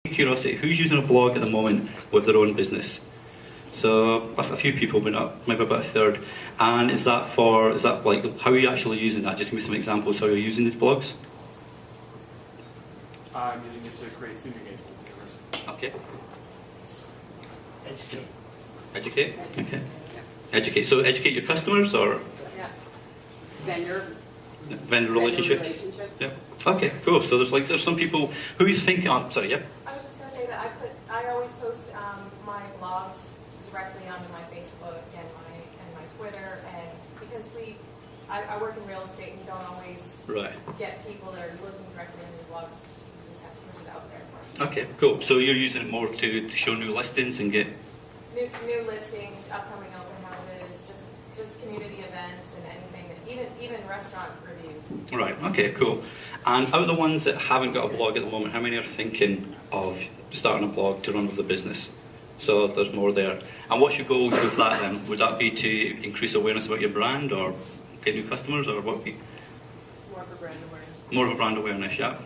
Curiosity, who's using a blog at the moment with their own business? So a few people, but not maybe about a third. And is that like, how are you actually using that? Just give me some examples how you're using these blogs. I'm using it to create student engagement with the university. Okay. Educate. Educate? Okay. Yeah. Educate. So educate your customers or Yeah. Vendor relationships? Yeah. Okay, cool. So there's some people who's thinking. Oh, sorry, yeah. I was just going to say that I always post my blogs directly onto my Facebook and my Twitter, and because I work in real estate and don't always get people that are looking directly on these blogs. You just have to put it out there. Okay, cool. So you're using it more to show new listings and get new listings, upcoming open houses, just community events and anything that even restaurant reviews. Right. Okay. Cool. And out of the ones that haven't got a blog at the moment, how many are thinking of starting a blog to run with the business? So there's more there. And what's your goal with that then? Would that be to increase awareness about your brand or get new customers, or what would be? More for brand awareness. More of a brand awareness, yeah.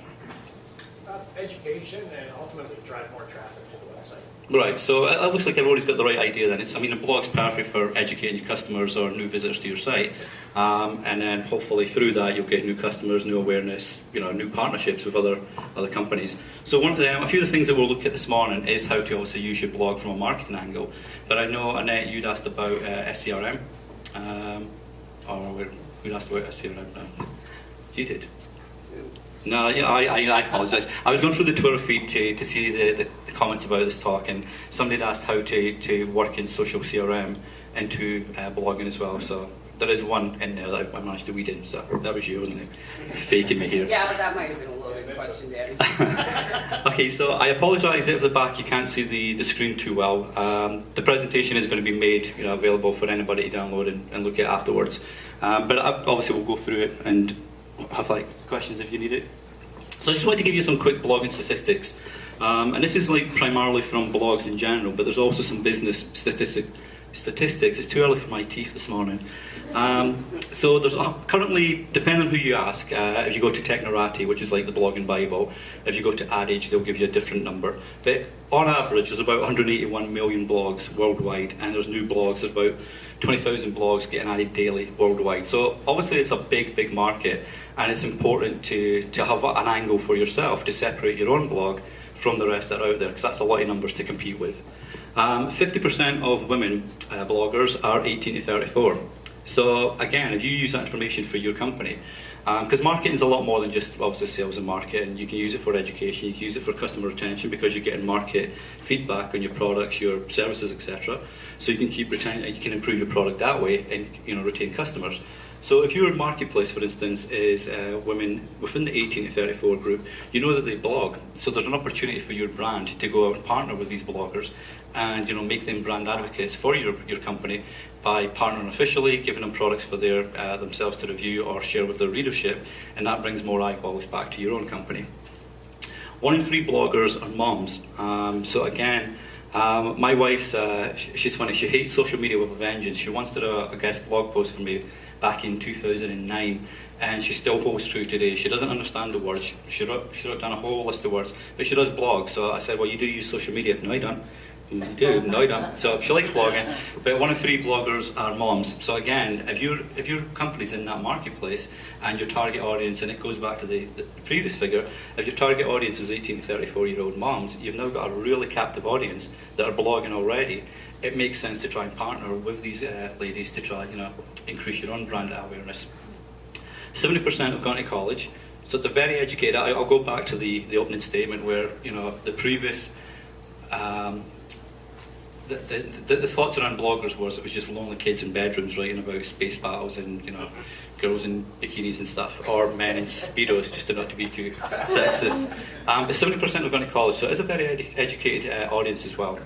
Education and ultimately drive more traffic to the website. Right, so it looks like everybody's got the right idea then. A blog's perfect for educating your customers or new visitors to your site. And then hopefully through that you'll get new customers, new awareness, new partnerships with other companies. So a few of the things that we'll look at this morning is how to also use your blog from a marketing angle. But I know, Annette, you'd asked about SCRM. Or we'd asked about SCRM now. You did? No, I apologise. I was going through the Twitter feed to see the comments about this talk, and somebody had asked how to work in social CRM into blogging as well. So there is one in there that I managed to weed in. So that was you, wasn't it? Faking me here. Yeah, but that might have been a loaded question, Daddy. Okay, so I apologise if at the back you can't see the screen too well. The presentation is going to be made available for anybody to download and look at afterwards. But obviously we'll go through it and have questions if you need it. So I just wanted to give you some quick blogging statistics. And this is primarily from blogs in general, but there's also some business statistics. It's too early for my teeth this morning. So there's currently, depending on who you ask, if you go to Technorati, which is like the blogging Bible, if you go to Adage, they'll give you a different number. But on average, there's about 181 million blogs worldwide, and there's new blogs. There's about 20,000 blogs getting added daily worldwide. So obviously it's a big, big market, and it's important to have an angle for yourself to separate your own blog from the rest that are out there, because that's a lot of numbers to compete with. 50% of women bloggers are 18 to 34. So again, if you use that information for your company, because marketing is a lot more than just obviously sales and marketing. You can use it for education, you can use it for customer retention because you're getting market feedback on your products, your services, etc. So you can you can improve your product that way and retain customers. So if your marketplace, for instance, is women within the 18 to 34 group, you know that they blog. So there's an opportunity for your brand to go out and partner with these bloggers and make them brand advocates for your company by partnering officially, giving them products for themselves to review or share with their readership, and that brings more eyeballs back to your own company. 1 in 3 bloggers are moms. So again, my wife's, she's funny, she hates social media with a vengeance. She once did a guest blog post for me back in 2009, and she still holds true today. She doesn't understand the words. She wrote down a whole list of words, but she does blog. So I said, well, you do use social media? No, I don't. You do? No, I don't. So she likes blogging, but 1 in 3 bloggers are moms. So again, if your company's in that marketplace and your target audience, and it goes back to the previous figure, if your target audience is 18 to 34-year-old moms, you've now got a really captive audience that are blogging already. It makes sense to try and partner with these ladies to try, increase your own brand awareness. 70% have gone to college, so it's a very educated. I'll go back to the opening statement where the previous. The thoughts around bloggers was it was just lonely kids in bedrooms writing about space battles and girls in bikinis and stuff, or men in speedos, just not to be too sexist. But 70% have gone to college, so it's a very educated audience as well.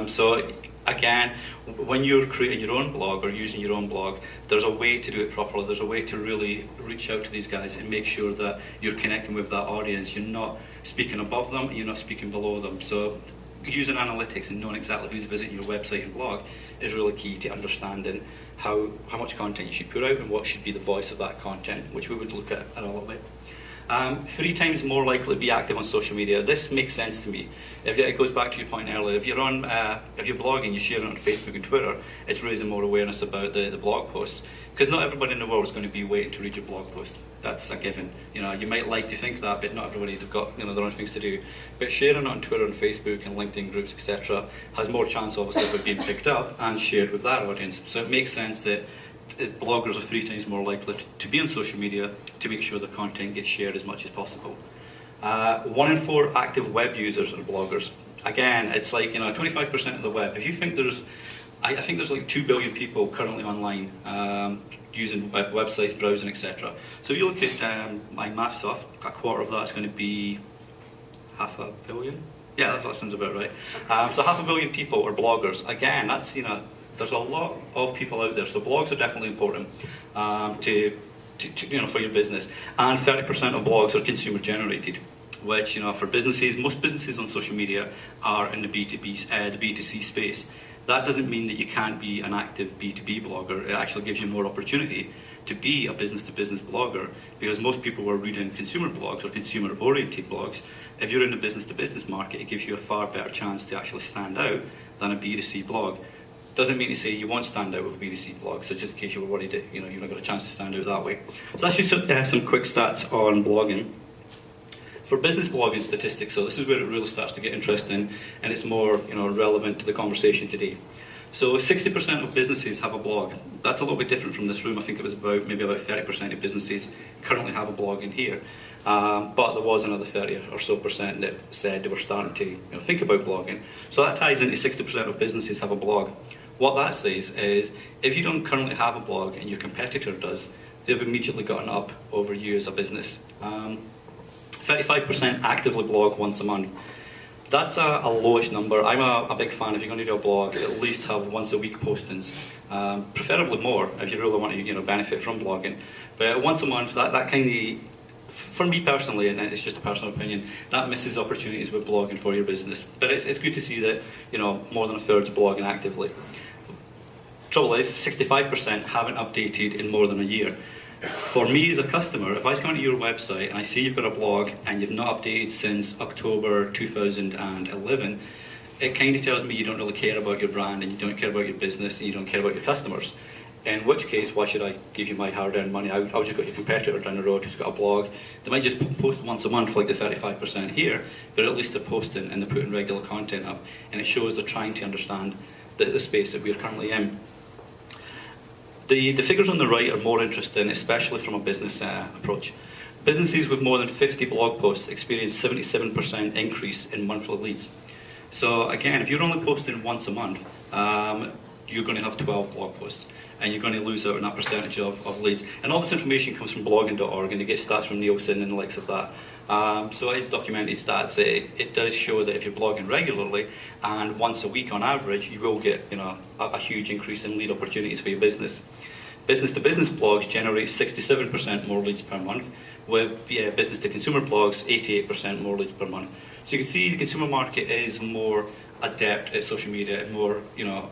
So again, when you're creating your own blog or using your own blog, there's a way to do it properly. There's a way to really reach out to these guys and make sure that you're connecting with that audience. You're not speaking above them, you're not speaking below them. So using analytics and knowing exactly who's visiting your website and blog is really key to understanding how much content you should put out and what should be the voice of that content, which we would look at a little bit. 3 times more likely to be active on social media. This makes sense to me. It goes back to your point earlier. If you're blogging, you share it on Facebook and Twitter, it's raising more awareness about the blog posts. Because not everybody in the world is going to be waiting to read your blog post. That's a given. You know, you might like to think that, but not everybody's got their own things to do. But sharing it on Twitter and Facebook and LinkedIn groups, etc., has more chance, obviously, of it being picked up and shared with that audience. So it makes sense that bloggers are 3 times more likely to be on social media to make sure the content gets shared as much as possible. 1 in 4 active web users are bloggers. Again, it's like 25% of the web. If you think I think there's like 2 billion people currently online using websites, browsing, etc. So if you look at my maths off, a quarter of that is going to be 500 million. Yeah, that sounds about right. So 500 million people are bloggers. Again, that's there's a lot of people out there. So blogs are definitely important for your business. And 30% of blogs are consumer generated, which for businesses, most businesses on social media are in the B2B, the B2C space. That doesn't mean that you can't be an active B2B blogger. It actually gives you more opportunity to be a business-to-business blogger, because most people are reading consumer blogs or consumer-oriented blogs. If you're in the business-to-business market, it gives you a far better chance to actually stand out than a B2C blog. Doesn't mean to say you won't stand out with a B2C blog, so just in case you were worried that you've not got a chance to stand out that way. So that's just some quick stats on blogging. For business blogging statistics, so this is where it really starts to get interesting, and it's more relevant to the conversation today. So 60% of businesses have a blog. That's a little bit different from this room. I think it was maybe about 30% of businesses currently have a blog in here. But there was another 30 or so percent that said they were starting to think about blogging. So that ties into 60% of businesses have a blog. What that says is, if you don't currently have a blog and your competitor does, they've immediately gotten up over you as a business. 35% actively blog once a month. That's a lowish number. I'm a big fan. If you're going to do a blog, at least have once a week postings, preferably more if you really want to benefit from blogging. But once a month, that kind of, for me personally, and it's just a personal opinion, that misses opportunities with blogging for your business. But it's good to see that more than a third's blogging actively. Trouble is, 65% haven't updated in more than a year. For me as a customer, if I go onto your website and I see you've got a blog and you've not updated since October 2011, it kind of tells me you don't really care about your brand and you don't care about your business and you don't care about your customers. In which case, why should I give you my hard-earned money? I would just got your competitor down the road who's got a blog. They might just post once a month like the 35% here, but at least they're posting and they're putting regular content up, and it shows they're trying to understand the space that we're currently in. The figures on the right are more interesting, especially from a business approach. Businesses with more than 50 blog posts experience 77% increase in monthly leads. So again, if you're only posting once a month, you're going to have 12 blog posts, and you're going to lose out on that percentage of leads. And all this information comes from blogging.org, and you get stats from Nielsen and the likes of that. So it's documented stats. It does show that if you're blogging regularly and once a week on average, you will get a huge increase in lead opportunities for your business. Business-to-business blogs generate 67% more leads per month, with business-to-consumer blogs 88% more leads per month. So you can see the consumer market is more adept at social media and more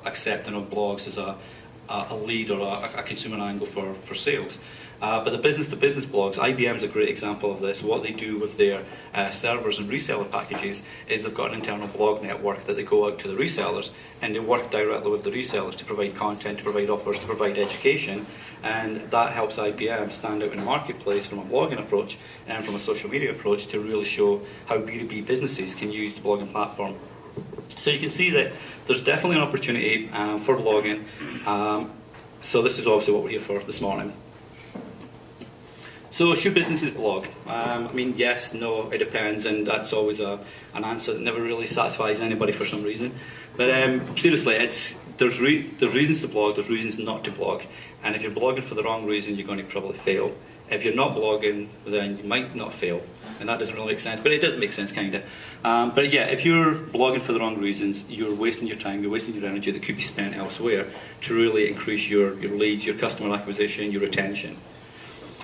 accepting of blogs as a lead or a consumer angle for sales. But the business-to-business blogs, IBM's a great example of this. What they do with their servers and reseller packages is they've got an internal blog network that they go out to the resellers, and they work directly with the resellers to provide content, to provide offers, to provide education, and that helps IBM stand out in the marketplace from a blogging approach and from a social media approach to really show how B2B businesses can use the blogging platform. So you can see that there's definitely an opportunity for blogging. So this is obviously what we're here for this morning. So should businesses blog? Yes, no, it depends, and that's always an answer that never really satisfies anybody for some reason. But seriously, there's reasons to blog, there's reasons not to blog, and if you're blogging for the wrong reason, you're going to probably fail. If you're not blogging, then you might not fail, and that doesn't really make sense, but it does make sense, kind of. But yeah, if you're blogging for the wrong reasons, you're wasting your time, you're wasting your energy that could be spent elsewhere to really increase your leads, your customer acquisition, your retention.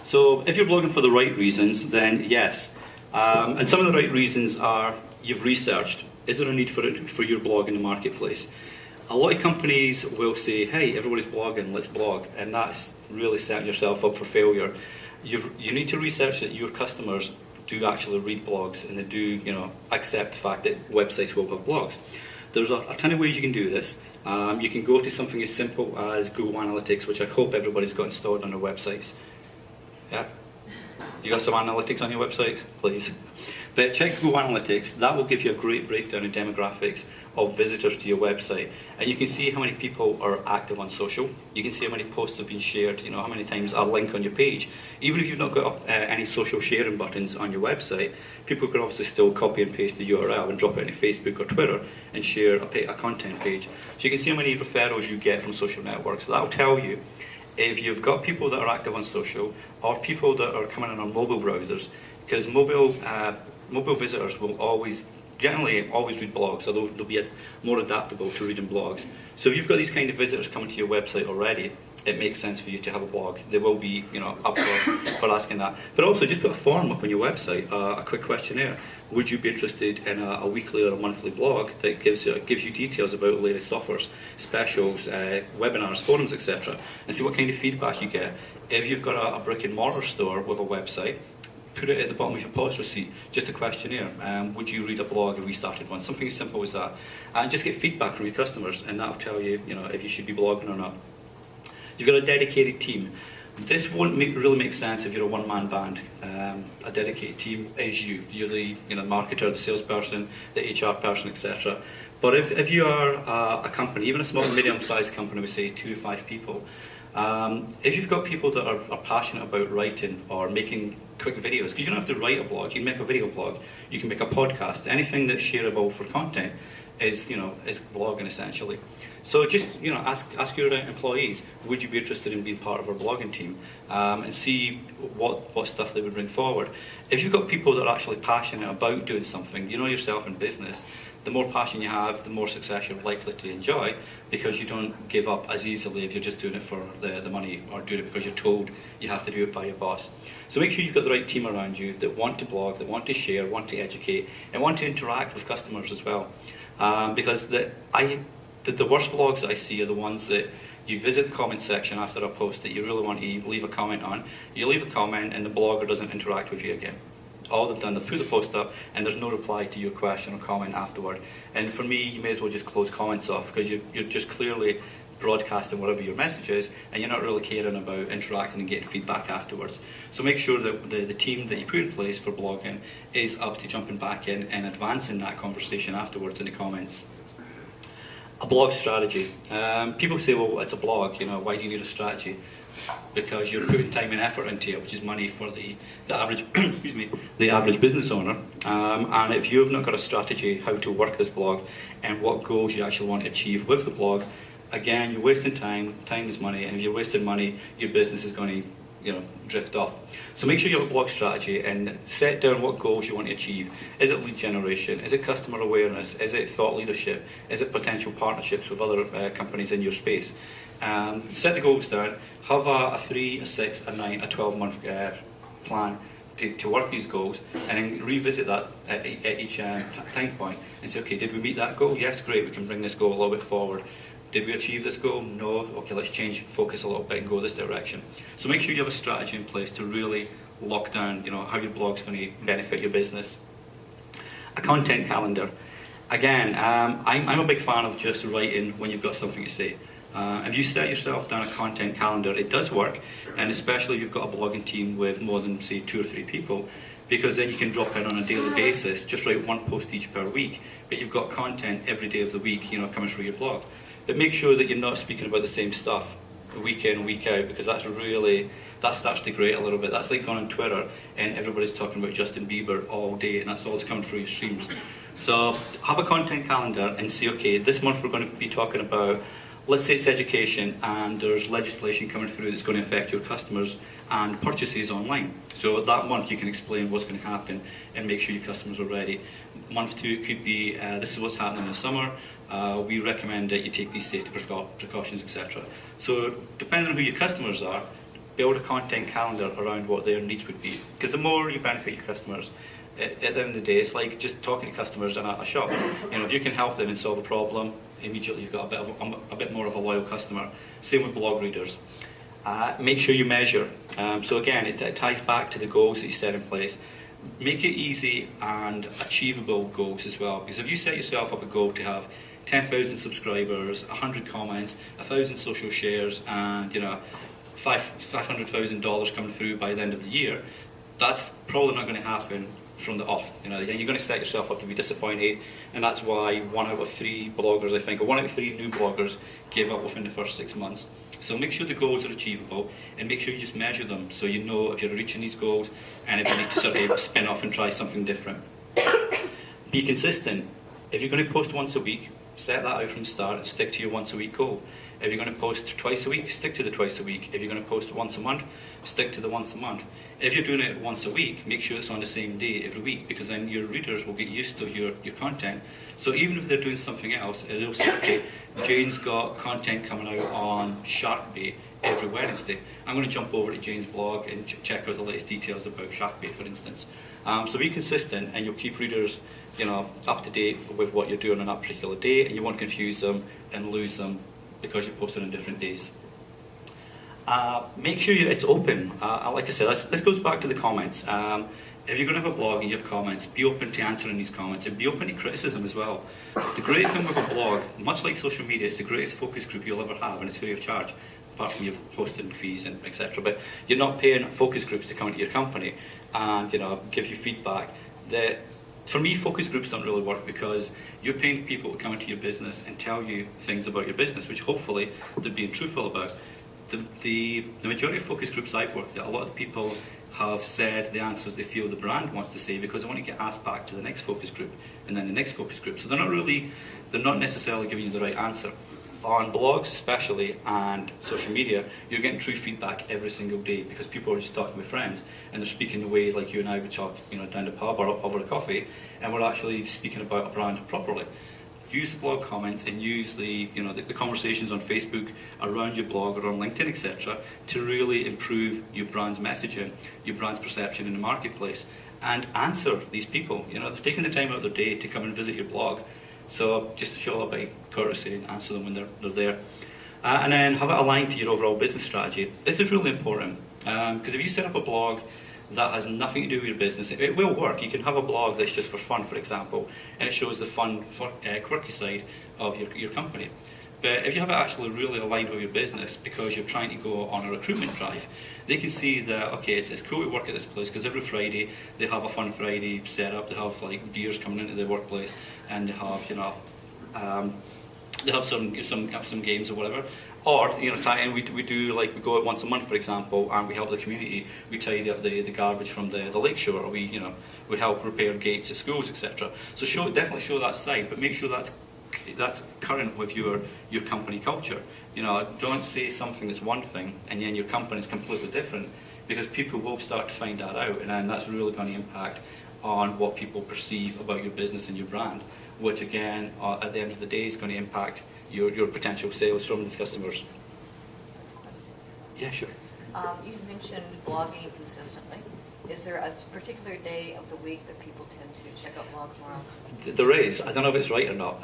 So if you're blogging for the right reasons, then yes. And some of the right reasons are you've researched. Is there a need for your blog in the marketplace? A lot of companies will say, hey, everybody's blogging, let's blog. And that's really setting yourself up for failure. you need to research that your customers do actually read blogs and they do accept the fact that websites will have blogs. There's a ton of ways you can do this. You can go to something as simple as Google Analytics, which I hope everybody's got installed on their websites. Yeah? You got some analytics on your website? Please. But check Google Analytics. That will give you a great breakdown of demographics of visitors to your website. And you can see how many people are active on social. You can see how many posts have been shared, how many times a link on your page. Even if you've not got any social sharing buttons on your website, people can obviously still copy and paste the URL and drop it into Facebook or Twitter and share a content page. So you can see how many referrals you get from social networks. That will tell you if you've got people that are active on social or people that are coming in on mobile browsers, because mobile visitors will generally always read blogs, although they'll be more adaptable to reading blogs. So if you've got these kind of visitors coming to your website already, it makes sense for you to have a blog. They will be up for asking that. But also just put a form up on your website, a quick questionnaire. Would you be interested in a weekly or a monthly blog that gives you details about the latest offers, specials, webinars, forums, etc. and see what kind of feedback you get. If you've got a brick and mortar store with a website, put it at the bottom of your POS receipt, just a questionnaire. Would you read a blog if we started one? Something as simple as that. And just get feedback from your customers, and that'll tell you, if you should be blogging or not. You've got a dedicated team. This won't really make sense if you're a one-man band. A dedicated team is you. You're the marketer, the salesperson, the HR person, etc. But if you are a company, even a small, medium-sized company, we say 2 to 5 people, if you've got people that are passionate about writing or making quick videos, because you don't have to write a blog, you can make a video blog, you can make a podcast, anything that's shareable for content is blogging essentially. So just ask your employees, would you be interested in being part of our blogging team, and see what stuff they would bring forward. If you've got people that are actually passionate about doing something, yourself in business, the more passion you have, the more success you're likely to enjoy, because you don't give up as easily if you're just doing it for the money or doing it because you're told you have to do it by your boss. So make sure you've got the right team around you that want to blog, that want to share, want to educate, and want to interact with customers as well. Because the worst blogs that I see are the ones that you visit the comment section after a post that you really want to leave a comment on, you leave a comment and the blogger doesn't interact with you again. All they've done, they've put the post up and there's no reply to your question or comment afterward. And for me, you may as well just close comments off, because you're just clearly broadcasting whatever your message is, and you're not really caring about interacting and getting feedback afterwards. So make sure that the team that you put in place for blogging is up to jumping back in and advancing that conversation afterwards in the comments. A blog strategy. People say, well, it's a blog, why do you need a strategy? Because you're putting time and effort into it, which is money for the average excuse me, the average business owner. And if you've not got a strategy how to work this blog and what goals you actually want to achieve with the blog, again, you're wasting time. Time is money, and if you're wasting money, your business is going to drift off. So make sure you have a blog strategy and set down what goals you want to achieve. Is it lead generation? Is it customer awareness? Is it thought leadership? Is it potential partnerships with other companies in your space? Set the goals down. Have a 3, a 6, a 9, a 12-month plan to work these goals, and then revisit that at each time point and say, okay, did we meet that goal? Yes, great, we can bring this goal a little bit forward. Did we achieve this goal? No. Okay, let's change focus a little bit and go this direction. So make sure you have a strategy in place to really lock down, how your blog's going to benefit your business. A content calendar. Again, I'm a big fan of just writing when you've got something to say. If you set yourself down a content calendar, it does work, and especially if you've got a blogging team with more than, say, 2 or 3 people, because then you can drop in on a daily basis, just write 1 post each per week, but you've got content every day of the week, coming through your blog. But make sure that you're not speaking about the same stuff week in, week out, because that starts to grate a little bit. That's like going on Twitter and everybody's talking about Justin Bieber all day, and that's all that's coming through your streams. So have a content calendar and say, okay, this month we're going to be talking about, let's say it's education, and there's legislation coming through that's going to affect your customers and purchases online. So that month you can explain what's going to happen and make sure your customers are ready. Month 2 could be, this is what's happening in the summer. We recommend that you take these safety precautions, etc. So depending on who your customers are, build a content calendar around what their needs would be. Because the more you benefit your customers, at the end of the day, it's like just talking to customers in a shop. If you can help them and solve a problem, immediately you've got a bit more of a loyal customer. Same with blog readers. Make sure you measure. So again, it ties back to the goals that you set in place. Make it easy and achievable goals as well, because if you set yourself up a goal to have 10,000 subscribers, 100 comments, 1,000 social shares, and $500,000 coming through by the end of the year, that's probably not going to happen from the off. You're going to set yourself up to be disappointed, and that's why 1 out of 3 bloggers, I think, or 1 out of 3 new bloggers gave up within the first 6 months. So make sure the goals are achievable, and make sure you just measure them so you know if you're reaching these goals and if you need to sort of spin off and try something different. Be consistent. If you're going to post once a week, set that out from the start and stick to your once a week goal. If you're going to post twice a week, stick to the twice a week. If you're going to post once a month, stick to the once a month. If you're doing it once a week, make sure it's on the same day every week, because then your readers will get used to your content. So even if they're doing something else, they'll say, okay, Jane's got content coming out on Shark Bait every Wednesday. I'm going to jump over to Jane's blog and check out the latest details about Shark Bait, for instance. So be consistent, and you'll keep readers up to date with what you're doing on that particular day, and you won't confuse them and lose them because you're posting on different days. Make sure it's open. Like I said, this goes back to the comments. If you're going to have a blog and you have comments, be open to answering these comments, and be open to criticism as well. The great thing with a blog, much like social media, it's the greatest focus group you'll ever have, and it's free of charge, apart from your posting fees and etc. But you're not paying focus groups to come into your company and give you feedback. For me, focus groups don't really work, because you're paying people to come into your business and tell you things about your business, which hopefully they're being truthful about. The majority of focus groups I've worked at, a lot of people have said the answers they feel the brand wants to say, because they want to get asked back to the next focus group and then the next focus group. So they're not necessarily giving you the right answer. On blogs especially and social media, you're getting true feedback every single day, because people are just talking with friends and they're speaking the way like you and I would talk down the pub or over a coffee, and we're actually speaking about a brand properly. Use the blog comments and use the conversations on Facebook around your blog or on LinkedIn, etc., to really improve your brand's messaging, your brand's perception in the marketplace, and answer these people. They've taken the time out of their day to come and visit your blog, so just show a little bit of courtesy and answer them when they're there. And then have it aligned to your overall business strategy. This is really important, because if you set up a blog that has nothing to do with your business, it will work. You can have a blog that's just for fun, for example, and it shows the fun, quirky side of your company. But if you have it actually really aligned with your business, because you're trying to go on a recruitment drive, they can see that, okay, it's cool to work at this place, because every Friday they have a fun Friday set up. They have like beers coming into the workplace, and they have they have some games or whatever. Or we do, like, we go out once a month, for example, and we help the community. We tidy up the garbage from the lakeshore, or we help repair gates at schools, etc. So definitely show that side, but make sure that's current with your company culture. Don't say something that's one thing and then your company is completely different, because people will start to find that out, and then that's really going to impact on what people perceive about your business and your brand, which again, at the end of the day, is going to impact your potential sales from these customers. Yeah, sure. You mentioned blogging consistently. Is there a particular day of the week that people tend to check out blogs more often? There is. I don't know if it's right or not,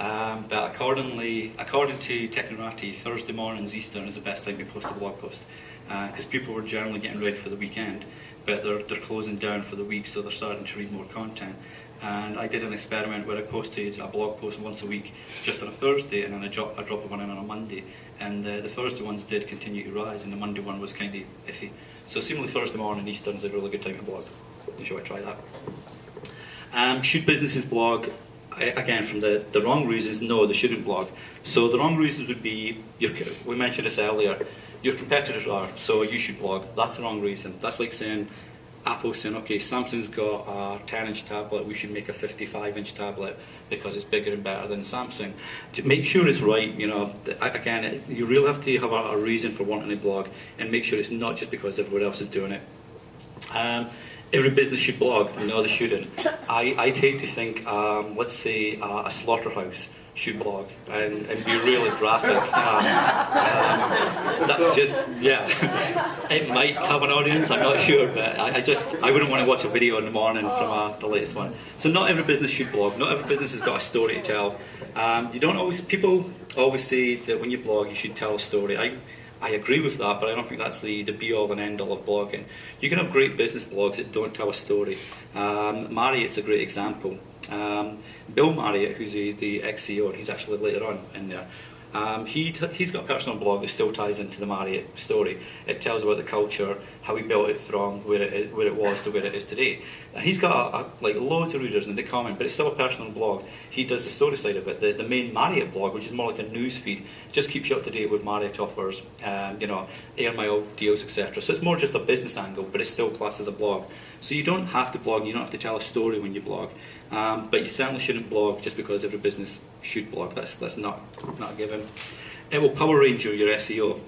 but according to Technorati, Thursday mornings Eastern is the best time to post a blog post, because people are generally getting ready for the weekend, but they're closing down for the week, so they're starting to read more content. And I did an experiment where I posted a blog post once a week, just on a Thursday, and then I drop one in on a Monday. And the Thursday ones did continue to rise, and the Monday one was kind of iffy. So seemingly Thursday morning Eastern is a really good time to blog. Should I try that? Should businesses blog? Again, from the wrong reasons, no, they shouldn't blog. So the wrong reasons would be, we mentioned this earlier, your competitors are, so you should blog. That's the wrong reason. That's like saying, Apple saying, okay, Samsung's got a 10-inch tablet, we should make a 55-inch tablet because it's bigger and better than Samsung. To make sure it's right, again, you really have to have a reason for wanting a blog, and make sure it's not just because everyone else is doing it. Every business should blog. No, they shouldn't. I'd hate to think, let's say, a slaughterhouse should blog and be really graphic. It might have an audience, I'm not sure, but I wouldn't want to watch a video in the morning from the latest one. So not every business should blog. Not every business has got a story to tell. People always say that when you blog you should tell a story. I agree with that, but I don't think that's the be-all and end-all of blogging. You can have great business blogs that don't tell a story. Marriott's a great example. Bill Marriott, who's the ex-CEO, he's actually later on in there, he's got a personal blog that still ties into the Marriott story. It tells about the culture, how he built it from where it was to where it is today. And he's got like loads of readers and they comment, but it's still a personal blog. He does the story side of it. The main Marriott blog, which is more like a news feed, just keeps you up to date with Marriott offers, air mile deals, etc. So it's more just a business angle, but it's still classed as a blog. So you don't have to blog, you don't have to tell a story when you blog, but you certainly shouldn't blog just because every business should blog. That's not a given. It will power range your SEO.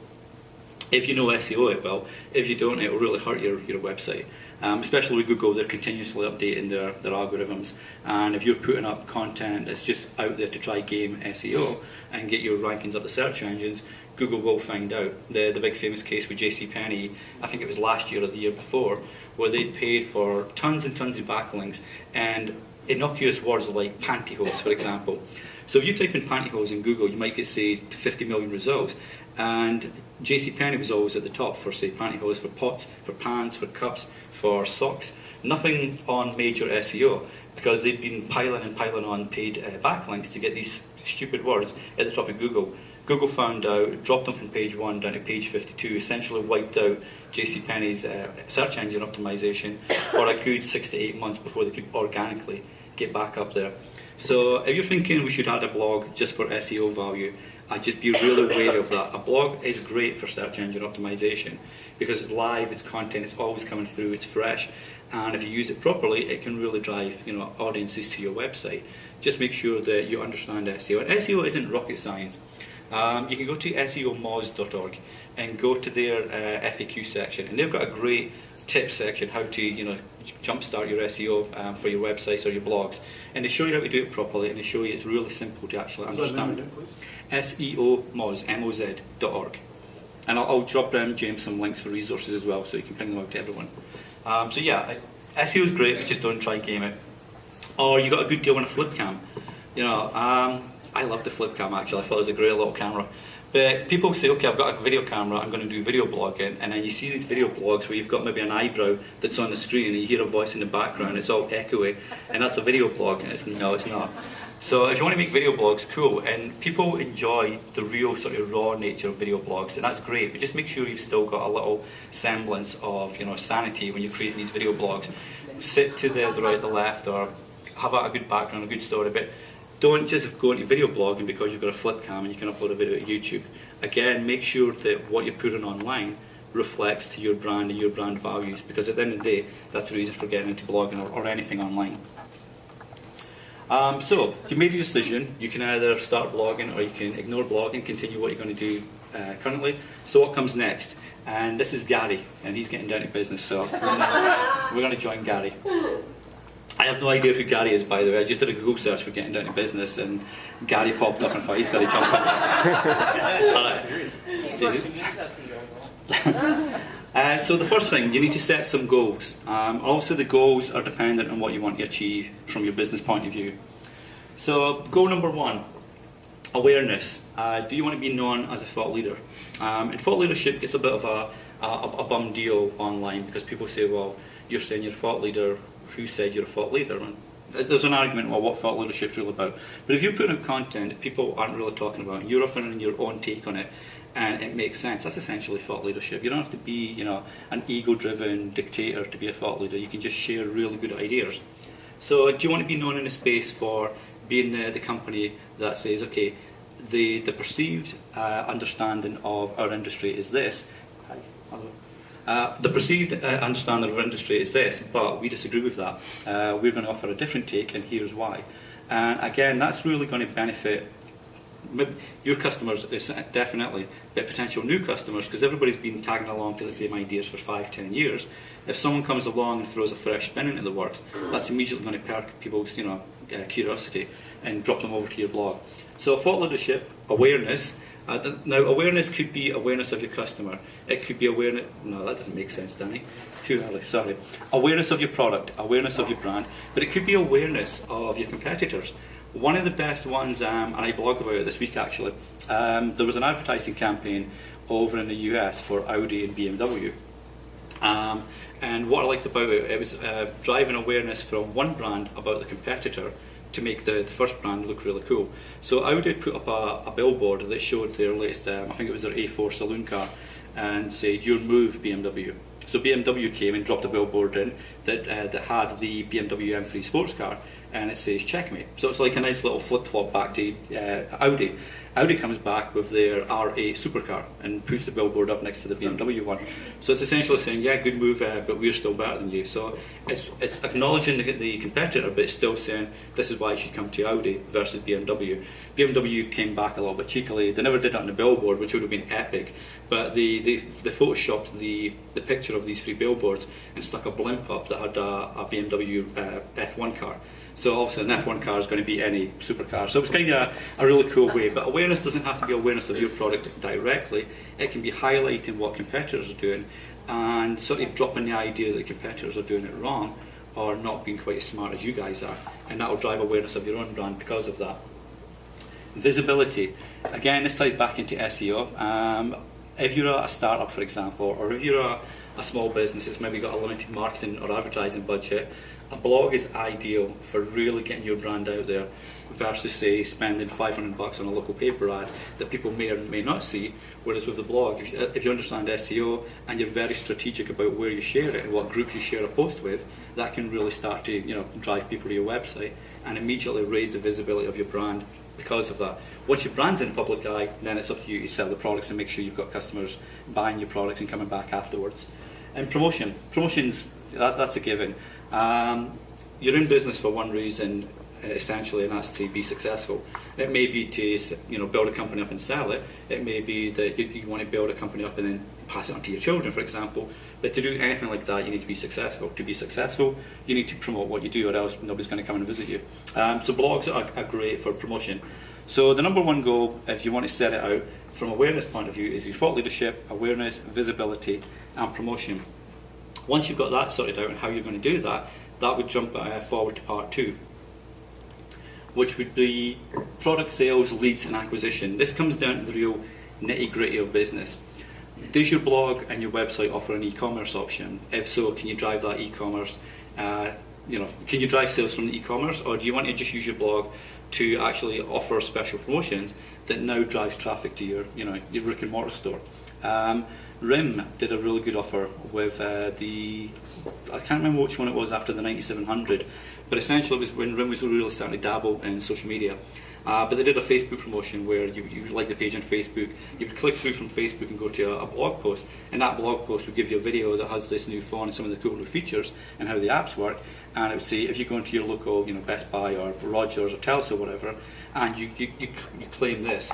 If you know SEO it will. If you don't, it will really hurt your website. Especially with Google, they're continuously updating their algorithms, and if you're putting up content that's just out there to try game SEO and get your rankings up the search engines, Google will find out. The big famous case with JCPenney, I think it was last year or the year before, where they paid for tons and tons of backlinks and innocuous words like pantyhose, for example. So if you type in pantyhose in Google, you might get, say, 50 million results, and JCPenney was always at the top for, say, pantyhose, for pots, for pans, for cups, for socks. Nothing on major SEO, because they've been piling on paid backlinks to get these stupid words at the top of Google. Google found out, dropped them from page 1 down to page 52, essentially wiped out JCPenney's search engine optimization for a good 6 to 8 months before they could organically get back up there. So if you're thinking we should add a blog just for SEO value, I'd just be really wary of that. A blog is great for search engine optimization because it's live, it's content, it's always coming through, it's fresh, and if you use it properly, it can really drive audiences to your website. Just make sure that you understand SEO. And SEO isn't rocket science. You can go to seomoz.org and go to their FAQ section, and they've got a great tip section how to jumpstart your SEO for your websites or your blogs, and they show you how to do it properly, and they show you it's really simple to actually understand. seomoz.org, and I'll drop James some links for resources as well, so you can bring them out to everyone. So yeah, SEO is great, but just don't try and game it. Or you got a good deal on a flip cam. I love the flip cam actually. I thought it was a great little camera. But people say, okay, I've got a video camera, I'm going to do video blogging, and then you see these video blogs where you've got maybe an eyebrow that's on the screen and you hear a voice in the background, it's all echoey, and that's a video blog, and no, it's not. So if you want to make video blogs, cool, and people enjoy the real sort of raw nature of video blogs, and that's great, but just make sure you've still got a little semblance of sanity when you're creating these video blogs. Sit to the right, the left, or have a good background, a good story, but don't just go into video blogging because you've got a flip cam and you can upload a video to YouTube. Again, make sure that what you're putting online reflects to your brand and your brand values, because at the end of the day, that's the reason for getting into blogging or anything online. So, you made your decision. You can either start blogging or you can ignore blogging, continue what you're going to do currently. So what comes next? And this is Gary, and he's getting down to business, so we're going to join Gary. I have no idea who Gary is, by the way. I just did a Google search for getting down to business, and Gary popped up and I thought he's got to jump in. So the first thing, you need to set some goals. Also, the goals are dependent on what you want to achieve from your business point of view. So goal number 1, awareness. Do you want to be known as a thought leader? And thought leadership gets a bit of a bum deal online, because people say, well, you're saying you're a thought leader, who said you're a thought leader? And there's an argument about what thought leadership is really about. But if you're putting out content that people aren't really talking about, and you're offering your own take on it, and it makes sense, that's essentially thought leadership. You don't have to be, an ego-driven dictator to be a thought leader. You can just share really good ideas. So do you want to be known in a space for being the company that says, okay, the perceived understanding of our industry is this. Hi. Hello. The perceived understanding of our industry is this, but we disagree with that. We're going to offer a different take, and here's why. And again, that's really going to benefit your customers, definitely, but potential new customers, because everybody's been tagging along to the same ideas for 5-10 years. If someone comes along and throws a fresh spin into the works, that's immediately going to perk people's curiosity and drop them over to your blog. So thought leadership, awareness. Now, awareness could be awareness of your customer. It could be awareness... No, that doesn't make sense, Danny. Too early, sorry. Awareness of your product, awareness of your brand, but it could be awareness of your competitors. One of the best ones, and I blogged about it this week actually, there was an advertising campaign over in the US for Audi and BMW. And what I liked about it, it was driving awareness from one brand about the competitor to make the first brand look really cool. So Audi put up a billboard that showed their latest, I think it was their A4 saloon car, and said, "Your move, BMW." So BMW came and dropped a billboard in that had the BMW M3 sports car, and it says "Checkmate." So it's like a nice little flip-flop back to Audi. Audi comes back with their R8 supercar and puts the billboard up next to the BMW one. So it's essentially saying, yeah, good move, but we're still better than you. So it's acknowledging the competitor, but it's still saying this is why you should come to Audi versus BMW. BMW came back a little bit cheekily. They never did it on the billboard, which would have been epic. But they photoshopped the picture of these three billboards and stuck a blimp up that had a BMW F1 car. So obviously an F1 car is going to beat any supercar. So it was kind of a really cool way. But awareness doesn't have to be awareness of your product directly. It can be highlighting what competitors are doing and sort of dropping the idea that competitors are doing it wrong or not being quite as smart as you guys are. And that will drive awareness of your own brand because of that. Visibility. Again, this ties back into SEO. If you're a startup, for example, or if you're a small business that's maybe got a limited marketing or advertising budget, a blog is ideal for really getting your brand out there versus, say, spending $500 on a local paper ad that people may or may not see. Whereas with the blog, if you understand SEO and you're very strategic about where you share it and what groups you share a post with, that can really start to drive people to your website and immediately raise the visibility of your brand because of that. Once your brand's in the public eye, then it's up to you to sell the products and make sure you've got customers buying your products and coming back afterwards. And promotions, that's a given. You're in business for one reason, essentially, and that's to be successful. It may be to build a company up and sell it. It may be that you want to build a company up and then pass it on to your children, for example. But to do anything like that, you need to be successful. To be successful, you need to promote what you do, or else nobody's going to come and visit you. So blogs are great for promotion. So the number one goal, if you want to set it out from awareness point of view, is your thought leadership, awareness, visibility, and promotion. Once you've got that sorted out and how you're going to do that, that would jump forward to part 2, which would be product sales, leads, and acquisition. This comes down to the real nitty-gritty of business. Does your blog and your website offer an e-commerce option? If so, can you drive that e-commerce? Can you drive sales from the e-commerce, or do you want to just use your blog to actually offer special promotions that now drives traffic to your brick and mortar store? RIM did a really good offer with I can't remember which one it was after the 9700, but essentially it was when RIM was really starting to dabble in social media. But they did a Facebook promotion where you like the page on Facebook, you would click through from Facebook and go to a blog post, and that blog post would give you a video that has this new phone and some of the cool new features and how the apps work, and it would say if you go into your local Best Buy or Rogers or Telus or whatever, and you claim this,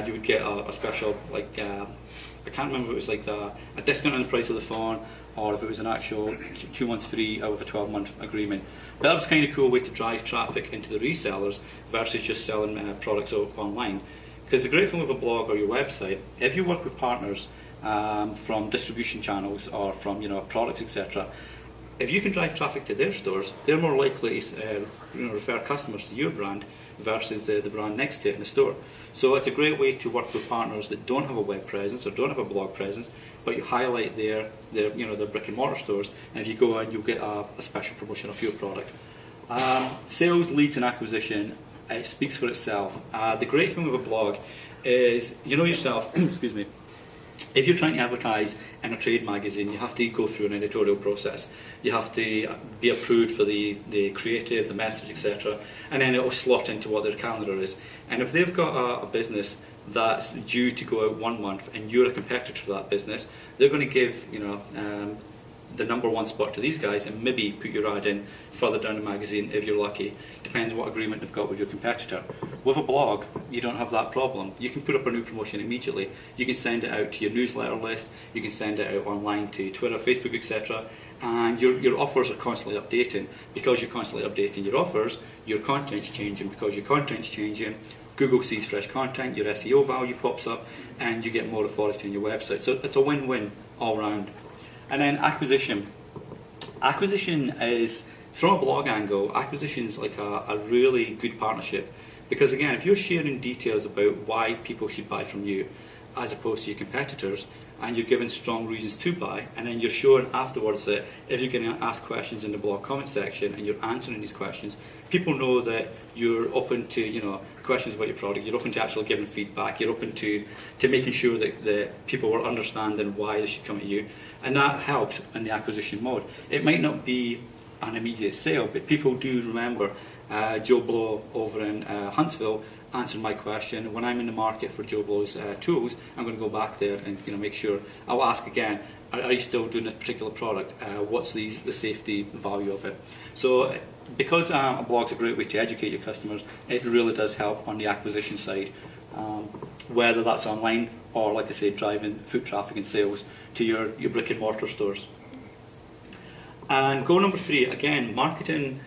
you would get a special, I can't remember if it was like a discount on the price of the phone, or if it was an actual 2 months free out of a 12-month agreement. But that was kind of a cool way to drive traffic into the resellers versus just selling products online. Because the great thing with a blog or your website, if you work with partners from distribution channels or from products, etc., if you can drive traffic to their stores, they're more likely to refer customers to your brand versus the brand next to it in the store. So it's a great way to work with partners that don't have a web presence or don't have a blog presence, but you highlight their brick and mortar stores, and if you go in, you'll get a special promotion of your product. Sales, leads, and acquisition, it speaks for itself. The great thing with a blog is, yourself, excuse me, if you're trying to advertise in a trade magazine, you have to go through an editorial process. You have to be approved for the creative, the message, etc. And then it will slot into what their calendar is. And if they've got a business that's due to go out 1 month and you're a competitor to that business, they're going to give the number one spot to these guys and maybe put your ad in further down the magazine if you're lucky. Depends what agreement they've got with your competitor. With a blog, you don't have that problem. You can put up a new promotion immediately. You can send it out to your newsletter list, you can send it out online to Twitter, Facebook, etc. And your offers are constantly updating. Because you're constantly updating your offers, your content's changing. Because your content's changing, Google sees fresh content, your SEO value pops up, and you get more authority on your website. So it's a win-win all round. And then acquisition. Acquisition is, from a blog angle, acquisition is like a really good partnership. Because again, if you're sharing details about why people should buy from you, as opposed to your competitors, and you're given strong reasons to buy, and then you're shown afterwards that if you're going to ask questions in the blog comment section and you're answering these questions, people know that you're open to, you know, questions about your product, you're open to actually giving feedback, you're open to making sure that people are understanding why they should come to you, and that helps in the acquisition mode. It might not be an immediate sale, but people do remember Joe Blow over in Huntsville answered my question. When I'm in the market for Joe Blow's tools, I'm going to go back there and, you know, make sure. I'll ask again, are you still doing this particular product? What's the safety value of it? So because a blog's a great way to educate your customers, it really does help on the acquisition side, whether that's online or, like I say, driving foot traffic and sales to your brick and mortar stores. And goal number 3, again, marketing.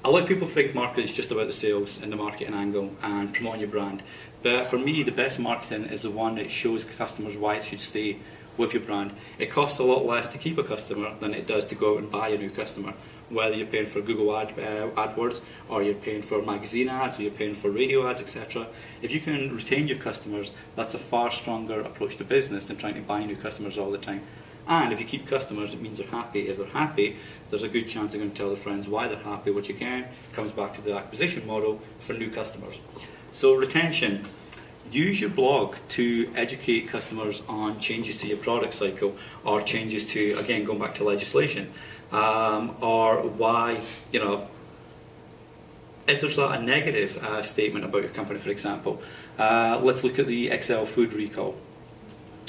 A lot of people think marketing is just about the sales and the marketing angle and promoting your brand. But for me, the best marketing is the one that shows customers why they should stay with your brand. It costs a lot less to keep a customer than it does to go out and buy a new customer. Whether you're paying for Google AdWords, or you're paying for magazine ads, or you're paying for radio ads, etc. If you can retain your customers, that's a far stronger approach to business than trying to buy new customers all the time. And if you keep customers, it means they're happy. If they're happy, there's a good chance they're going to tell their friends why they're happy, which again comes back to the acquisition model for new customers. So retention. Use your blog to educate customers on changes to your product cycle, or changes to, again, going back to legislation, or why, you know, if there's a negative statement about your company, for example. Let's look at the XL food recall.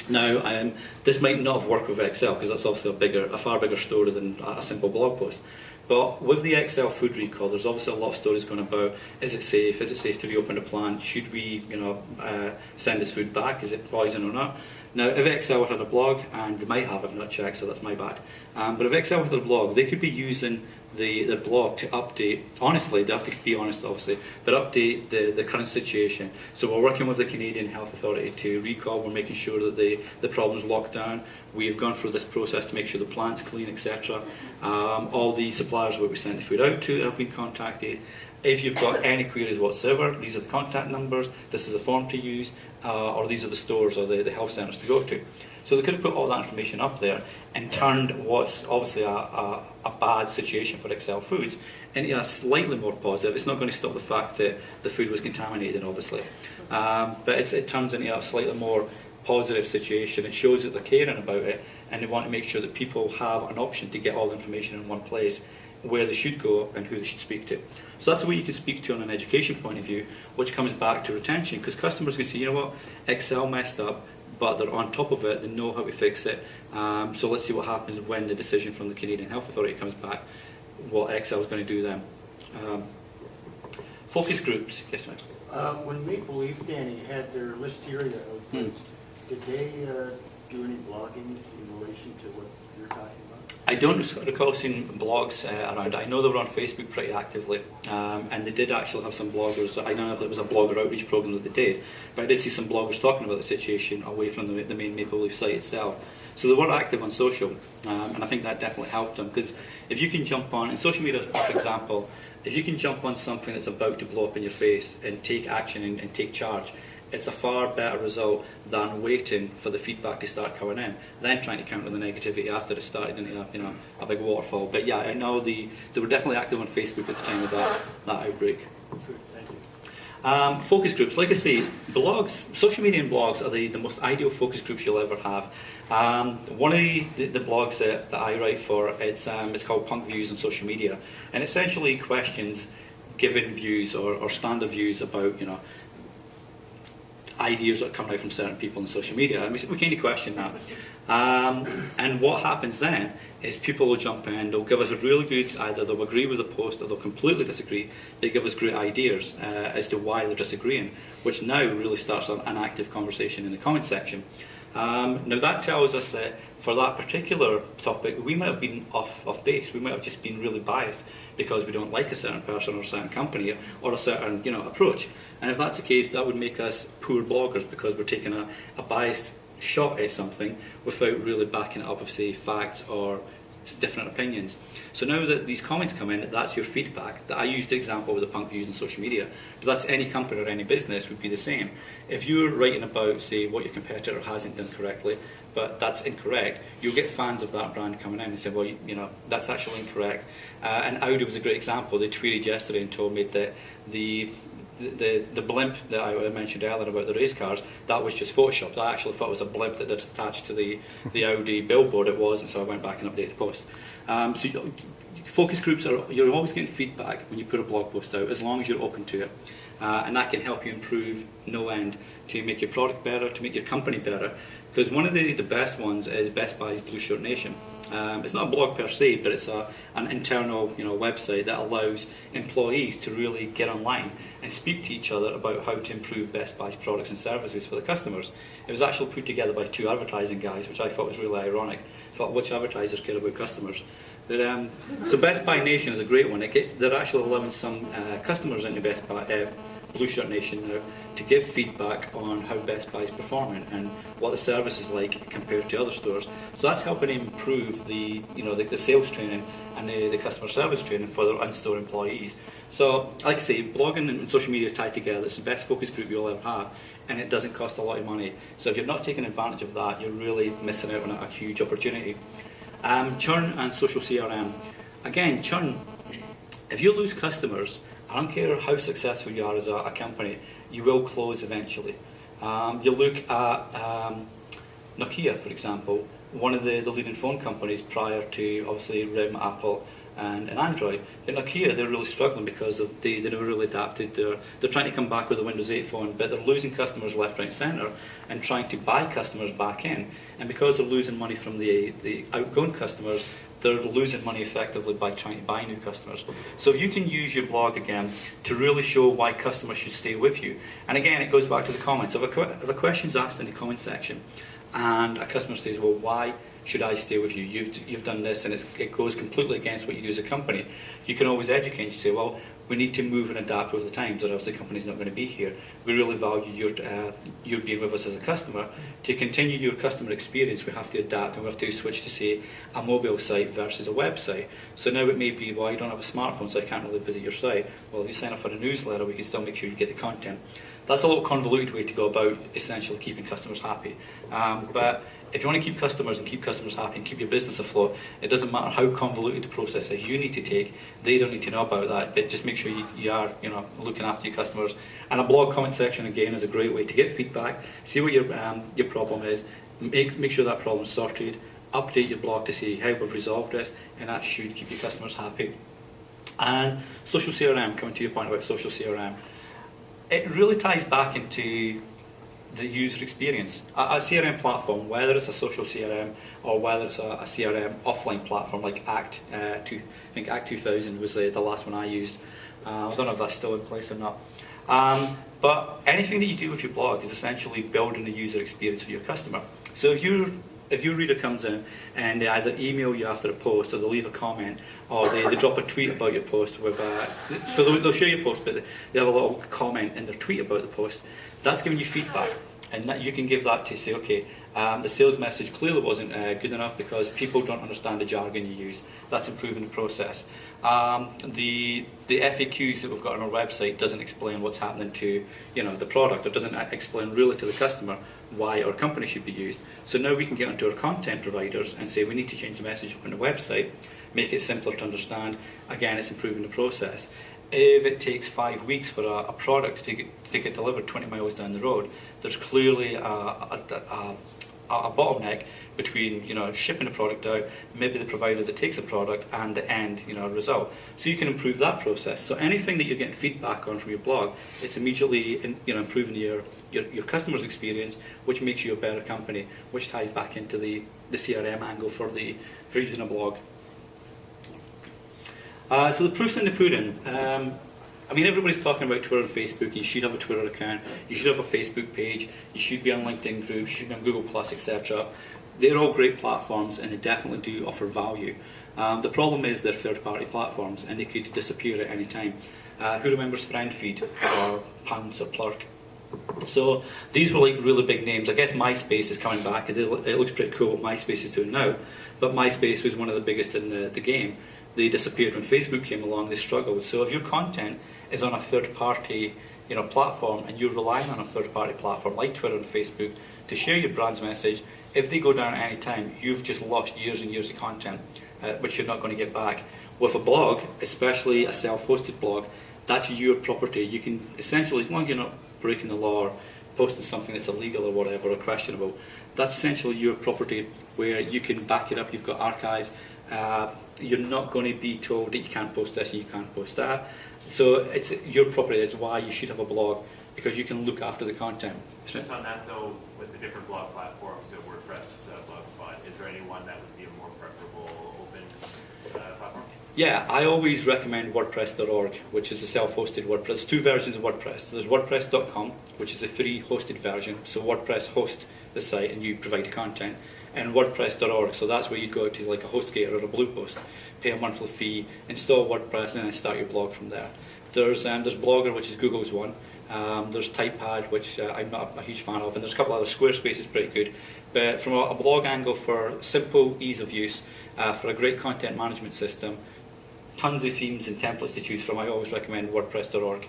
Now, this might not have worked with XL because that's obviously a far bigger story than a simple blog post. But with the XL food recall, there's obviously a lot of stories going about: is it safe? Is it safe to reopen the plant? Should we, you know, send this food back? Is it poison or not? Now, if XL had a blog, and they might have, I've not checked, so that's my bad. But if XL had a blog, they could be using the blog to update. Honestly, they have to be honest, obviously, but update the current situation. So we're working with the Canadian Health Authority to recall. We're making sure that the problem's locked down. We've gone through this process to make sure the plant's clean, etc. All the suppliers that we sent the food out to have been contacted. If you've got any queries whatsoever, these are the contact numbers, this is the form to use, or these are the stores or the health centres to go to. So they could have put all that information up there and turned what's obviously a bad situation for XL Foods into a slightly more positive. It's not going to stop the fact that the food was contaminated, obviously. But it turns into a slightly more positive situation. It shows that they're caring about it, and they want to make sure that people have an option to get all the information in one place, where they should go and who they should speak to. So that's the way you can speak to on an education point of view, which comes back to retention, because customers can say, you know what, XL messed up, but they're on top of it, they know how to fix it. So let's see what happens when the decision from the Canadian Health Authority comes back, what XL is going to do then. Focus groups, yes ma'am. When Maple Leaf, Danny, had their Listeria outpost, did they do any blogging in relation to what you're talking about? I don't recall seeing blogs around. I know they were on Facebook pretty actively, and they did actually have some bloggers. I don't know if it was a blogger outreach program that they did, but I did see some bloggers talking about the situation away from the main Maple Leaf site itself. So they were active on social, and I think that definitely helped them, because if you can jump on, in social media, for example, if you can jump on something that's about to blow up in your face and take action and take charge, it's a far better result than waiting for the feedback to start coming in, then trying to counter the negativity after it started into a big waterfall. But yeah, I know they were definitely active on Facebook at the time of that outbreak. Thank you. Focus groups, like I say, blogs, social media and blogs are the most ideal focus groups you'll ever have. One of the blogs that I write for, it's called Punk Views on Social Media, and essentially questions given views or standard views about, you know, ideas that are coming out from certain people on social media, and we kind of question that. And what happens then is people will jump in, they'll give us a really good, either they'll agree with the post or they'll completely disagree. They give us great ideas as to why they're disagreeing, which now really starts an active conversation in the comment section. Now that tells us that for that particular topic, we might have been off base. We might have just been really biased because we don't like a certain person or a certain company or a certain approach. And if that's the case, that would make us poor bloggers, because we're taking a biased shot at something without really backing it up with, say, facts or different opinions. So now that these comments come in, that's your feedback. That I used the example with the punk views on social media, but that's any company or any business would be the same. If you're writing about, say, what your competitor hasn't done correctly, but that's incorrect, you'll get fans of that brand coming in and say, well, you know, that's actually incorrect. And Audi was a great example. They tweeted yesterday and told me that the blimp that I mentioned earlier about the race cars, that was just photoshopped. I actually thought it was a blimp that they'd attached to the Audi billboard. It wasn't, so I went back and updated the post. Focus groups you're always getting feedback when you put a blog post out, as long as you're open to it. And that can help you improve no end, to make your product better, to make your company better. Because one of the best ones is Best Buy's Blue Shirt Nation. It's not a blog per se, but it's an internal website that allows employees to really get online and speak to each other about how to improve Best Buy's products and services for the customers. It was actually put together by 2 advertising guys, which I thought was really ironic. I thought, which advertisers care about customers? But, so Best Buy Nation is a great one. They're actually allowing some customers into Best Buy, Blue Shirt Nation now, to give feedback on how Best Buy is performing and what the service is like compared to other stores. So that's helping improve the sales training and the customer service training for their in-store employees. So, like I say, blogging and social media tied together, it's the best focus group you'll ever have, and it doesn't cost a lot of money. So if you're not taking advantage of that, you're really missing out on a huge opportunity. Churn and social CRM. Again, churn. If you lose customers, I don't care how successful you are as a company, you will close eventually. You look at Nokia, for example, one of the leading phone companies prior to, obviously, RIM, Apple, and Android. In Nokia, they're really struggling because they never really adapted. They're trying to come back with a Windows 8 phone, but they're losing customers left, right, and centre, and trying to buy customers back in. And because they're losing money from the outgoing customers, they're losing money effectively by trying to buy new customers. So if you can use your blog again to really show why customers should stay with you, and again, it goes back to the comments. If a question's asked in the comment section, and a customer says, well, why should I stay with you? You've done this, and it goes completely against what you do as a company. You can always educate. You say, well, we need to move and adapt with the times, or else the company's not going to be here. We really value your being with us as a customer. To continue your customer experience, we have to adapt, and we have to switch to, say, a mobile site versus a website. So now it may be, well, you don't have a smartphone, so I can't really visit your site. Well, if you sign up for a newsletter, we can still make sure you get the content. That's a little convoluted way to go about essentially keeping customers happy. But if you want to keep customers and keep customers happy and keep your business afloat, it doesn't matter how convoluted the process is you need to take. They don't need to know about that, but just make sure you are looking after your customers. And a blog comment section, again, is a great way to get feedback, see what your problem is, make sure that problem's sorted, update your blog to say how we've resolved this, and that should keep your customers happy. And social CRM, coming to your point about social CRM, it really ties back into the user experience. A CRM platform, whether it's a social CRM or whether it's a CRM offline platform like Act 2000 was the last one I used. I don't know if that's still in place or not. But anything that you do with your blog is essentially building the user experience for your customer. So if your reader comes in and they either email you after a post, or they leave a comment, or they drop a tweet about your post with so they'll share your post, but they have a little comment in their tweet about the post, that's giving you feedback, and that you can give that to say, okay, the sales message clearly wasn't good enough because people don't understand the jargon you use. That's improving the process. The FAQs that we've got on our website doesn't explain what's happening to the product, or doesn't explain really to the customer why our company should be used. So now we can get onto our content providers and say we need to change the message up on the website, make it simpler to understand. Again, it's improving the process. If it takes 5 weeks for a product to get delivered 20 miles down the road, there's clearly a bottleneck between shipping the product out, maybe the provider that takes the product, and the end result. So you can improve that process. So anything that you're getting feedback on from your blog, it's immediately improving your customer's experience, which makes you a better company, which ties back into the CRM angle for using a blog. So the proof's in the pudding. Everybody's talking about Twitter and Facebook. You should have a Twitter account. You should have a Facebook page. You should be on LinkedIn groups. You should be on Google+, etc. They're all great platforms, and they definitely do offer value. The problem is they're third-party platforms, and they could disappear at any time. Who remembers FriendFeed or Pounce or Plurk? So these were like really big names. I guess MySpace is coming back. It looks pretty cool what MySpace is doing now. But MySpace was one of the biggest in the game. They disappeared when Facebook came along. They struggled. So if your content is on a third-party platform and you're relying on a third-party platform like Twitter and Facebook to share your brand's message, if they go down at any time, you've just lost years and years of content, which you're not going to get back. With a blog, especially a self-hosted blog, that's your property. You can essentially, as long as you're not breaking the law or posting something that's illegal or whatever or questionable, that's essentially your property where you can back it up. You've got archives. You're not going to be told that you can't post this and you can't post that. So it's your property. That's why you should have a blog, because you can look after the content. Just on that though, with the different blog platforms, WordPress, Blogspot, is there any one that would be a more preferable open platform? Yeah, I always recommend WordPress.org, which is a self-hosted WordPress. There's two versions of WordPress. There's WordPress.com, which is a free hosted version. So WordPress hosts the site and you provide the content. And WordPress.org, so that's where you go to like a HostGator or a Bluehost, pay a monthly fee, install WordPress, and then start your blog from there. There's Blogger, which is Google's one. There's Typepad, which I'm not a huge fan of, and there's a couple other. Squarespace is pretty good. But from a blog angle, for simple ease of use, for a great content management system, tons of themes and templates to choose from, I always recommend WordPress.org.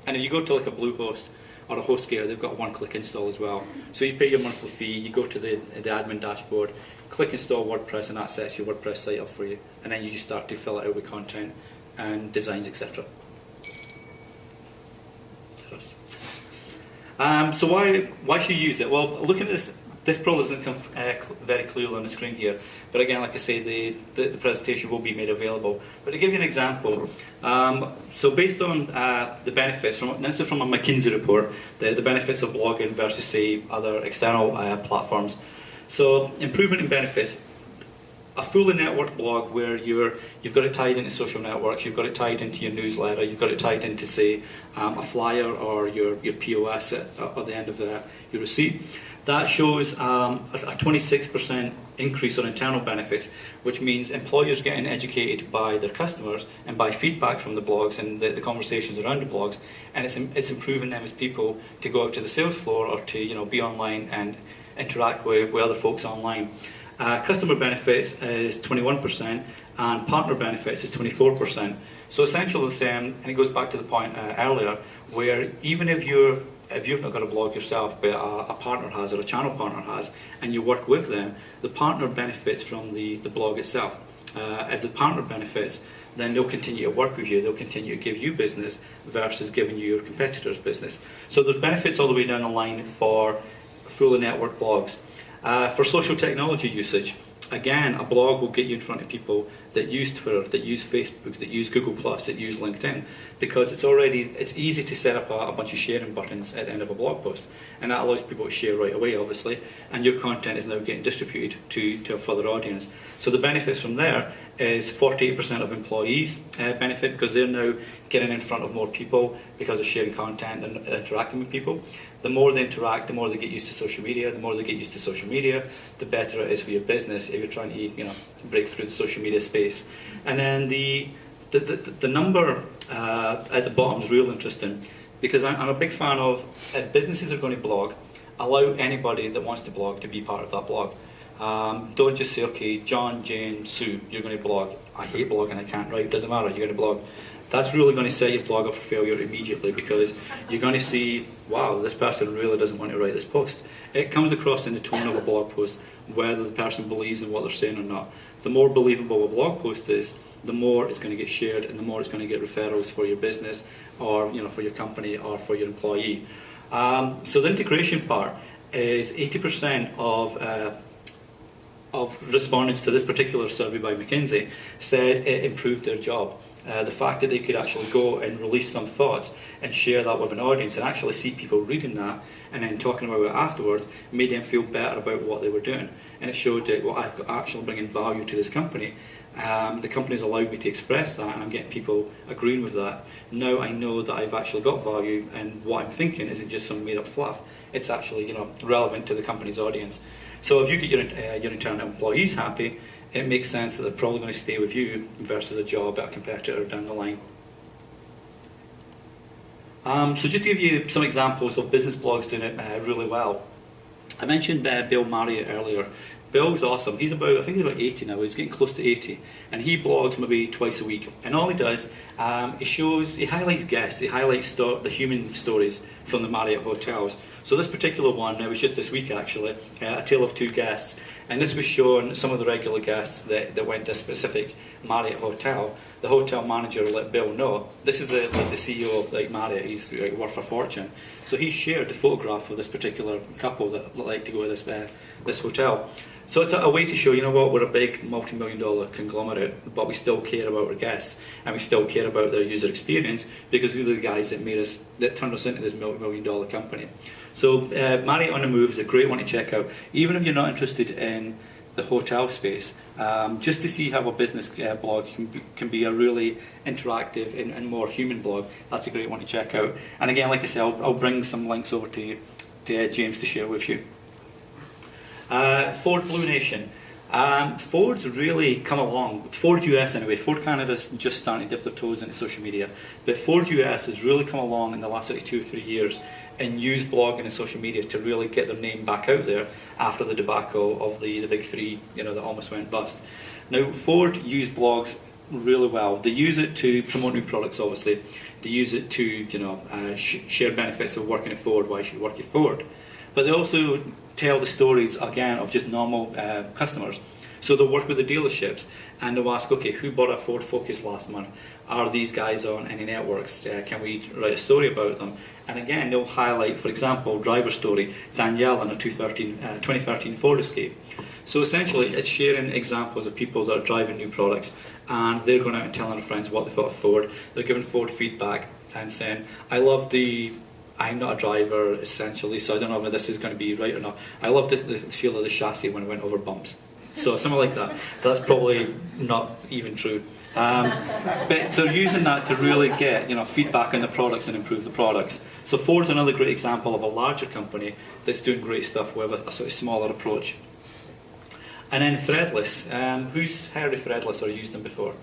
And if you go to like a Bluehost or a HostGator, they've got a one-click install as well. So you pay your monthly fee, you go to the admin dashboard, click install WordPress, and that sets your WordPress site up for you. And then you just start to fill it out with content and designs, etc. So why should you use it? Well, looking at this probably doesn't come very clearly on the screen here. But again, like I say, the presentation will be made available. But to give you an example, so based on the benefits, this is from a McKinsey report, the benefits of blogging versus, say, other external platforms. So improvement in benefits, a fully networked blog where you've got it tied into social networks, you've got it tied into your newsletter, you've got it tied into, say, a flyer or your POS at the end of your receipt. That shows a 26% increase on internal benefits, which means employers getting educated by their customers and by feedback from the blogs and the conversations around the blogs, and it's improving them as people to go out to the sales floor or to be online and interact with other folks online. Customer benefits is 21% and partner benefits is 24%. So essentially the same, and it goes back to the point earlier, where even if you've not got a blog yourself, but a partner has or a channel partner has, and you work with them, the partner benefits from the blog itself. If the partner benefits, then they'll continue to work with you, they'll continue to give you business versus giving you your competitors business. So there's benefits all the way down the line for fully networked blogs. For social technology usage, again, a blog will get you in front of people that use Twitter, that use Facebook, that use Google+, that use LinkedIn, because it's easy to set up a bunch of sharing buttons at the end of a blog post, and that allows people to share right away, obviously, and your content is now getting distributed to a further audience. So the benefits from there is 48% of employees benefit because they're now getting in front of more people because of sharing content and interacting with people. The more they interact, the more they get used to social media. The more they get used to social media, the better it is for your business if you're trying to break through the social media space. And then the number at the bottom is real interesting, because I'm a big fan of, if businesses are going to blog, allow anybody that wants to blog to be part of that blog. Don't just say, okay, John, Jane, Sue, you're going to blog. I hate blogging, I can't write. It doesn't matter, you're going to blog. That's really going to set your blog up for failure immediately, because you're going to see, wow, this person really doesn't want to write this post. It comes across in the tone of a blog post, whether the person believes in what they're saying or not. The more believable a blog post is, the more it's going to get shared and the more it's going to get referrals for your business or for your company or for your employee. So the integration part is 80% of respondents to this particular survey by McKinsey said it improved their job. The fact that they could actually go and release some thoughts and share that with an audience and actually see people reading that and then talking about it afterwards made them feel better about what they were doing. And it showed that, well, I've got actually bringing value to this company. The company's allowed me to express that, and I'm getting people agreeing with that. Now I know that I've actually got value, and what I'm thinking isn't just some made-up fluff. It's actually relevant to the company's audience. So if you get your internal employees happy, it makes sense that they're probably going to stay with you versus a job at a competitor down the line. So just to give you some examples of business blogs doing it really well. I mentioned Bill Marriott earlier. Bill's awesome. He's about, I think he's about 80 now. He's getting close to 80. And he blogs maybe twice a week. And all he does, he highlights guests. He highlights the human stories from the Marriott hotels. So this particular one, it was just this week actually, A Tale of Two Guests. And this was showing some of the regular guests that went to a specific Marriott hotel. The hotel manager let Bill know. This is the CEO of Marriott. He's worth a fortune. So he shared the photograph of this particular couple that like to go to this hotel. So it's a way to show, you know what, we're a big multi-million-dollar conglomerate, but we still care about our guests, and we still care about their user experience, because they're the guys that turned us into this multi-million-dollar company. So Marriott on the Move is a great one to check out, even if you're not interested in the hotel space, just to see how a business blog can be a really interactive and more human blog. That's a great one to check out. And again, like I said, I'll bring some links over to James to share with you. Ford Blue Nation. Ford's really come along. Ford US anyway. Ford Canada's just starting to dip their toes into social media, but Ford US has really come along in the last 2 or 3 years and used blogging and social media to really get their name back out there after the debacle of the big three, that almost went bust. Now Ford use blogs really well. They use it to promote new products, obviously. They use it to share benefits of working at Ford, why you should work at Ford. But they also tell the stories again of just normal customers. So they'll work with the dealerships and they'll ask, okay, who bought a Ford Focus last month? Are these guys on any networks? Can we write a story about them? And again, they'll highlight, for example, driver story, Danielle in a 2013 Ford Escape. So essentially, it's sharing examples of people that are driving new products, and they're going out and telling their friends what they thought of Ford. They're giving Ford feedback and saying, I'm not a driver, essentially, so I don't know whether this is going to be right or not. I love the feel of the chassis when it went over bumps. So something like that. That's probably not even true. But they're using that to really get feedback on the products and improve the products. So Ford's another great example of a larger company that's doing great stuff with a sort of smaller approach. And then Threadless. Who's heard of Threadless or used them before?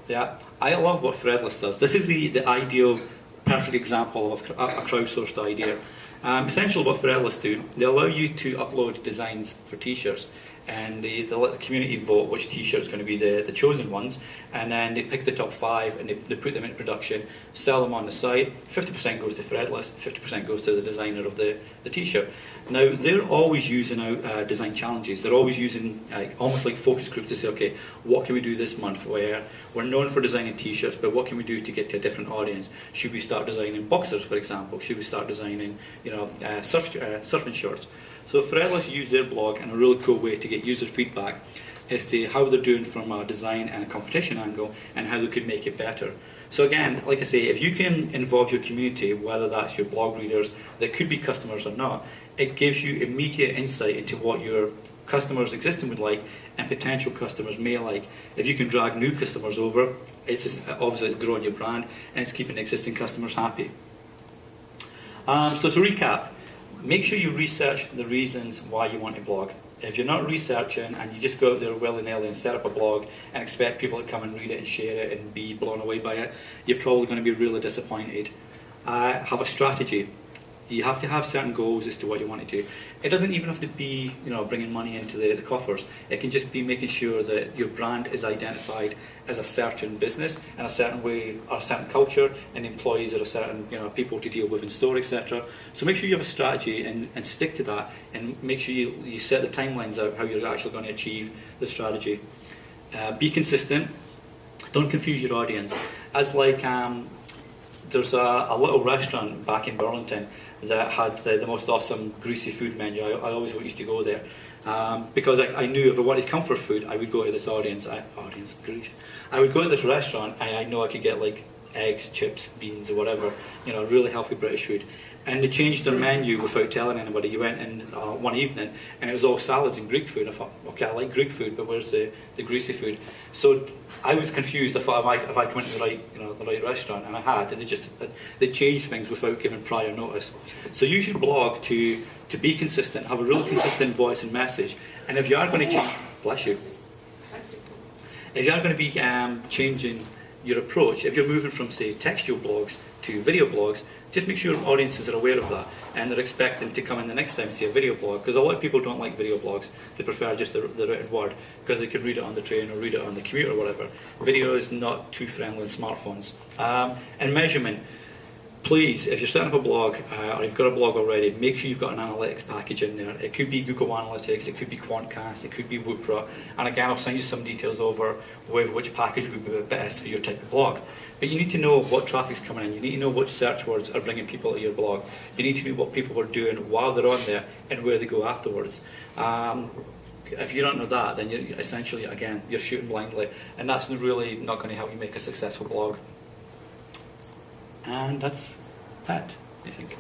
Yeah, I love what Threadless does. This is the ideal, perfect example of a crowdsourced idea. Essentially what Threadless do, they allow you to upload designs for t-shirts, and they let the community vote which t-shirts are going to be the chosen ones, and then they pick the top 5 and they put them into production, sell them on the site. 50% goes to Threadless, 50% goes to the designer of the t-shirt. Now they're always using out design challenges. They're always using almost like focus groups to say, okay, what can we do this month where we're known for designing t-shirts, but what can we do to get to a different audience? Should we start designing boxers, for example? Should we start designing surfing shorts? So Threadless use their blog, and a really cool way to get user feedback as to how they're doing from a design and a competition angle, and how they could make it better. So again, like I say, if you can involve your community, whether that's your blog readers, that could be customers or not, it gives you immediate insight into what your customers existing would like and potential customers may like. If you can drag new customers over, obviously it's growing your brand and it's keeping existing customers happy. So to recap, make sure you research the reasons why you want to blog. If you're not researching and you just go out there willy-nilly and set up a blog and expect people to come and read it and share it and be blown away by it, you're probably going to be really disappointed. Have a strategy. You have to have certain goals as to what you want to do. It doesn't even have to be, bringing money into the coffers. It can just be making sure that your brand is identified as a certain business and a certain way, or a certain culture, and employees are a certain, people to deal with in store, etc. So make sure you have a strategy and stick to that, and make sure you set the timelines out how you're actually going to achieve the strategy. Be consistent. Don't confuse your audience. As there's a little restaurant back in Burlington that had the most awesome greasy food menu. I always used to go there because I knew if I wanted comfort food, I would go to this I would go to this restaurant and I know I could get eggs, chips, beans or whatever, really healthy British food. And they changed their menu without telling anybody. You went in one evening and it was all salads and Greek food. I thought, okay, I like Greek food, but where's the greasy food? So I was confused. I thought if I went to the right restaurant, and I had, and they changed things without giving prior notice. So use your blog to be consistent, have a really consistent voice and message. And if you are going to change, bless you. If you are going to be changing your approach, if you're moving from say textual blogs to video blogs, just make sure audiences are aware of that and they're expecting to come in the next time and see a video blog, because a lot of people don't like video blogs. They prefer just the written word because they could read it on the train or read it on the commute or whatever. Video is not too friendly on smartphones. And measurement. Please, if you're setting up a blog or you've got a blog already, make sure you've got an analytics package in there. It could be Google Analytics, it could be Quantcast, it could be Woopra, and again I'll send you some details over with which package would be best for your type of blog. But you need to know what traffic's coming in, you need to know which search words are bringing people to your blog, you need to know what people are doing while they're on there and where they go afterwards. If you don't know that, then you're essentially, again, you're shooting blindly, and that's really not going to help you make a successful blog. And that's that, I think.